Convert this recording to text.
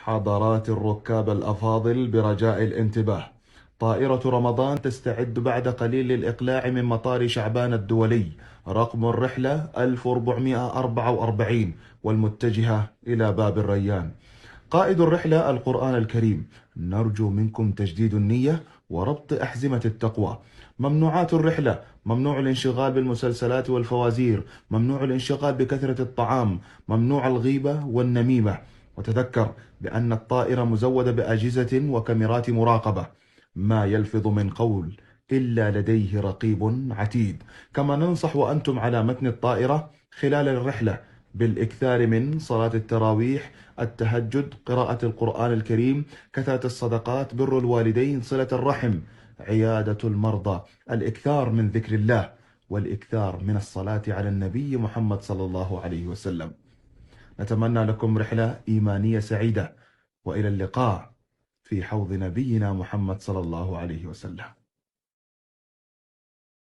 حضرات الركاب الأفاضل، برجاء الانتباه. طائرة رمضان تستعد بعد قليل للإقلاع من مطار شعبان الدولي. رقم الرحلة 1444 والمتجهة إلى باب الريان. قائد الرحلة القرآن الكريم. نرجو منكم تجديد النية وربط أحزمة التقوى. ممنوعات الرحلة: ممنوع الانشغال بالمسلسلات والفوازير، ممنوع الانشغال بكثرة الطعام، ممنوع الغيبة والنميمة. وتذكر بأن الطائرة مزودة بأجهزة وكاميرات مراقبة. ما يلفظ من قول إلا لديه رقيب عتيد. كما ننصح وأنتم على متن الطائرة خلال الرحلة بالإكثار من صلاة التراويح، التهجد، قراءة القرآن الكريم، كثرة الصدقات، بر الوالدين، صلة الرحم، عيادة المرضى، الإكثار من ذكر الله، والإكثار من الصلاة على النبي محمد صلى الله عليه وسلم. نتمنى لكم رحلة إيمانية سعيدة، وإلى اللقاء في حوض نبينا محمد صلى الله عليه وسلم.